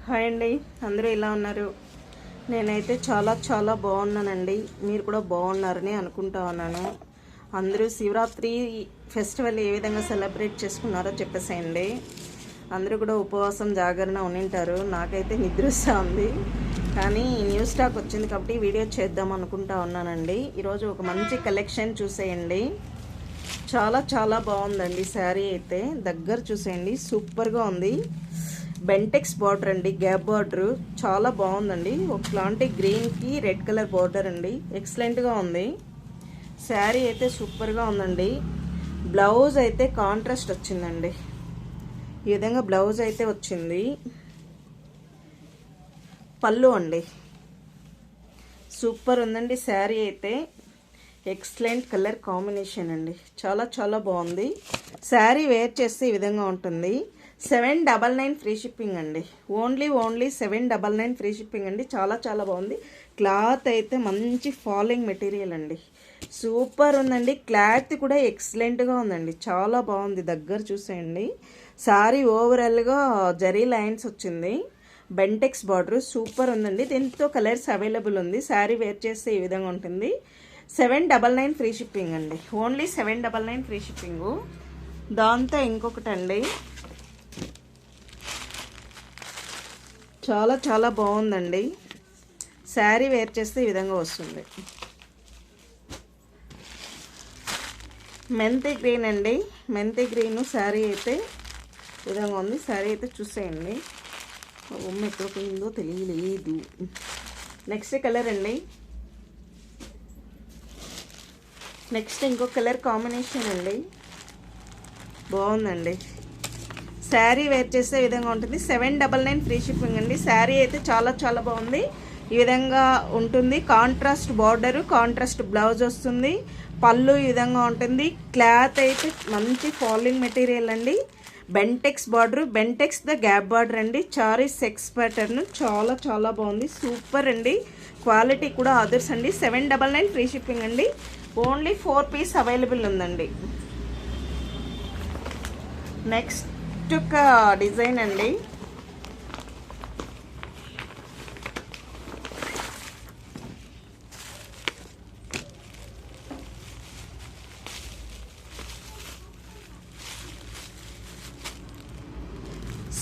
Hi అండి, అందరూ ఎలా ఉన్నారు? నేనైతే చాలా బాగున్నానండి. మీరు కూడా బాగున్నారని అనుకుంటా ఉన్నాను. అందరూ శివరాత్రి ఫెస్టివల్ ఏ విధంగా సెలబ్రేట్ చేసుకున్నారో చెప్పేసేయండి. అందరూ కూడా ఉపవాసం జాగరణ ఉనింటారు. నాకైతే నిద్ర వస్తుంది, కానీ న్యూ స్టాక్ వచ్చింది కాబట్టి వీడియో చేద్దాం అనుకుంటా ఉన్నానండి. ఈరోజు ఒక మంచి కలెక్షన్ చూసేయండి. చాలా బాగుందండి. శారీ అయితే దగ్గర చూసేయండి, సూపర్గా ఉంది. బెంటెక్స్ బార్డర్ అండి, గ్యాప్ బార్డర్ చాలా బాగుందండి. ఒకలాంటి గ్రీన్కి రెడ్ కలర్ బార్డర్ అండి, ఎక్సలెంట్గా ఉంది. శారీ అయితే సూపర్గా ఉందండి. బ్లౌజ్ అయితే కాంట్రాస్ట్ వచ్చిందండి. ఈ విధంగా బ్లౌజ్ అయితే వచ్చింది. పళ్ళు అండి, సూపర్ ఉందండి. శారీ అయితే ఎక్సలెంట్ కలర్ కాంబినేషన్ అండి. చాలా బాగుంది. శారీ వేర్ చేస్తే ఈ విధంగా ఉంటుంది. 799 ఫ్రీ షిప్పింగ్ అండి. ఓన్లీ 799 ఫ్రీ షిప్పింగ్ అండి. చాలా బాగుంది. క్లాత్ అయితే మంచి ఫాలింగ్ మెటీరియల్ అండి, సూపర్ ఉందండి. క్లాత్ కూడా ఎక్సలెంట్గా ఉందండి, చాలా బాగుంది. దగ్గర చూసేయండి. శారీ ఓవరాల్గా జరీ లైన్స్ వచ్చింది. బెంటెక్స్ బార్డర్ సూపర్ ఉందండి. దీంతో కలర్స్ అవైలబుల్ ఉంది. శారీ వేర్ చేస్తే ఈ విధంగా ఉంటుంది. 799 ఫ్రీ షిప్పింగ్ అండి. Only 799 free shipping. దాంతో ఇంకొకటి అండి, చాలా బాగుందండి. శారీ వేర్ చేస్తే ఈ విధంగా వస్తుంది. మెంతి గ్రీన్ అండి, మెంతి గ్రీన్ శారీ అయితే ఈ విధంగా ఉంది. శారీ అయితే చూసేయండి. బొమ్మ ఎక్కడ పోయిందో తెలియలేదు. నెక్స్ట్ కలర్ అండి. నెక్స్ట్ ఇంకో కలర్ కాంబినేషన్ అండి, బాగుందండి. శారీ వేర్ చేసే విధంగా ఉంటుంది. 799 ఫ్రీ షిప్పింగ్ అండి. శారీ అయితే చాలా బాగుంది. ఈ విధంగా ఉంటుంది. కాంట్రాస్ట్ బార్డరు, కాంట్రాస్ట్ బ్లౌజ్ వస్తుంది. పళ్ళు ఈ విధంగా ఉంటుంది. క్లాత్ అయితే మంచి ఫాలింగ్ మెటీరియల్ అండి. Bentex border, Bentex the gap border అండి. చారీ సెక్స్ ప్యాటర్న్ చాలా బాగుంది. సూపర్ అండి. క్వాలిటీ కూడా అదర్స్ అండి. 799 ఫ్రీ షిప్పింగ్ అండి. ఓన్లీ 4 పీస్ అవైలబుల్ ఉందండి. నెక్స్ట్ ఒక డిజైన్ అండి,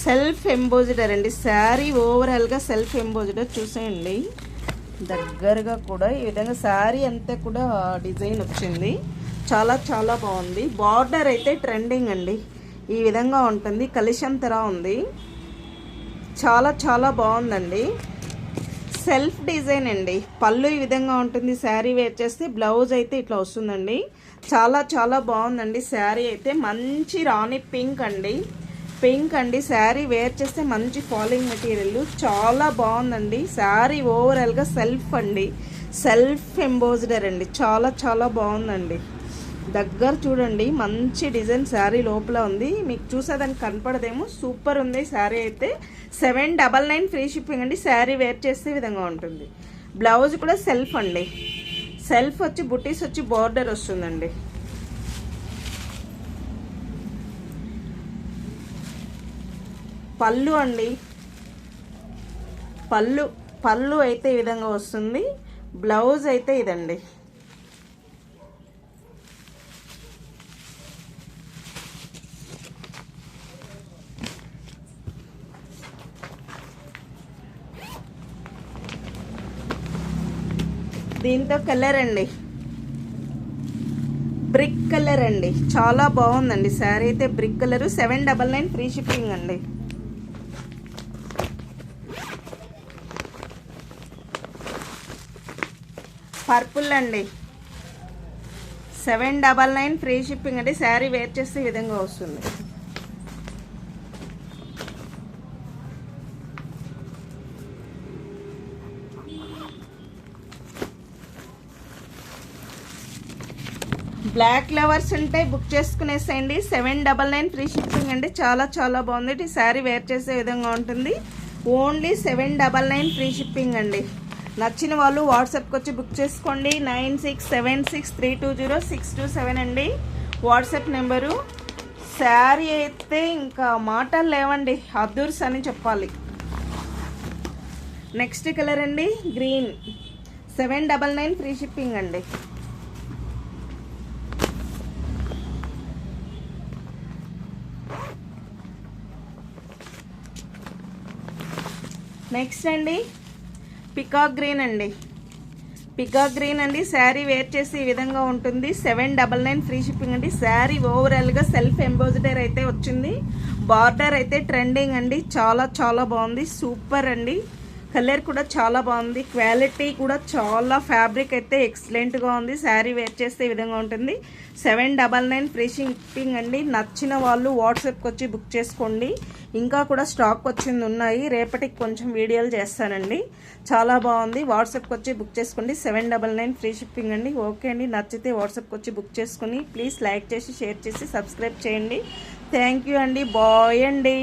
సెల్ఫ్ ఎంబోజిడర్ అండి. శారీ ఓవరాల్గా సెల్ఫ్ ఎంబోజిడర్ చూసేయండి. దగ్గరగా కూడా ఈ విధంగా శారీ అంతా కూడా డిజైన్ వచ్చింది. చాలా బాగుంది. బార్డర్ అయితే ట్రెండింగ్ అండి. ఈ విధంగా ఉంటుంది. కలిశం తర ఉంది. చాలా బాగుందండి. సెల్ఫ్ డిజైన్ అండి. పళ్ళు ఈ విధంగా ఉంటుంది. శారీ వేర్ చేస్తే బ్లౌజ్ అయితే ఇట్లా వస్తుందండి. చాలా బాగుందండి. శారీ అయితే మంచి రాణి పింక్ అండి. శారీ వేర్ చేస్తే మంచి ఫాలింగ్ మెటీరియల్, చాలా బాగుందండి. శారీ ఓవరాల్గా సెల్ఫ్ అండి, సెల్ఫ్ ఎంబోజ్డర్ అండి. చాలా బాగుందండి. దగ్గర చూడండి, మంచి డిజైన్ శారీ లోపల ఉంది. మీకు చూసేదానికి కనపడదేమో, సూపర్ ఉంది. శారీ అయితే 799 ఫ్రీ షిప్పింగ్ అండి. శారీ వేర్ చేస్తే విధంగా ఉంటుంది. బ్లౌజ్ కూడా సెల్ఫ్ అండి. సెల్ఫ్ వచ్చి బుటీస్ వచ్చి బార్డర్ వస్తుందండి. పళ్ళు అండి, పళ్ళు అయితే ఈ విధంగా వస్తుంది. బ్లౌజ్ అయితే ఇదండి. దీంతో కలర్ అండి, బ్రిక్ కలర్ అండి. చాలా బాగుందండి. శారీ అయితే బ్రిక్ కలర్. 799 ఫ్రీ షిప్పింగ్ అండి. పర్పుల్ అండి, 799 ఫ్రీ షిప్పింగ్ అండి. శారీ వేర్ చేస్తే ఈ విధంగా వస్తుంది. బ్లాక్ లవర్స్ ఉంటే బుక్ చేసుకునేసేయండి. 799 ఫ్రీ షిప్పింగ్ అండి. చాలా బాగుంది. శారీ వేర్ చేసే విధంగా ఉంటుంది. ఓన్లీ 799 ఫ్రీ షిప్పింగ్ అండి. నచ్చిన వాళ్ళు వాట్సాప్కి వచ్చి బుక్ చేసుకోండి. 9676320627 అండి వాట్సాప్ నెంబరు. శారీ అయితే ఇంకా మాటలు లేవండి, అదుర్స్ అని చెప్పాలి. నెక్స్ట్ కలర్ అండి గ్రీన్, 799 ఫ్రీ షిప్పింగ్ అండి. నెక్స్ట్ అండి పికాక్ గ్రీన్ అండి. పికాక్ గ్రీన్ అండి. శారీ వేర్ చేసి ఈ విధంగా ఉంటుంది. 799 ఫ్రీ షిప్పింగ్ అండి. శారీ ఓవరాల్గా సెల్ఫ్ ఎంబోజిడర్ అయితే వచ్చింది. బార్డర్ అయితే ట్రెండింగ్ అండి. చాలా చాలా బాగుంది. సూపర్ అండి. కలర్ కూడా చాలా బాగుంది. క్వాలిటీ కూడా చాలా, ఫ్యాబ్రిక్ అయితే ఎక్సలెంట్గా ఉంది. శారీ వేర్ చేస్తే ఈ విధంగా ఉంటుంది. 799 ఫ్రీ షిప్పింగ్ అండి. నచ్చిన వాళ్ళు వాట్సాప్కి వచ్చి బుక్ చేసుకోండి. ఇంకా కూడా స్టాక్ వచ్చింది ఉన్నాయి. రేపటికి కొంచెం వీడియోలు చేస్తానండి. చాలా బాగుంది. వాట్సాప్కి వచ్చి బుక్ చేసుకోండి. 799 ఫ్రీ షిప్పింగ్ అండి. ఓకే అండి. నచ్చితే వాట్సాప్కి వచ్చి బుక్ చేసుకుని ప్లీజ్ లైక్ చేసి షేర్ చేసి సబ్స్క్రైబ్ చేయండి. థ్యాంక్ యూ అండి. బాయ్ అండి.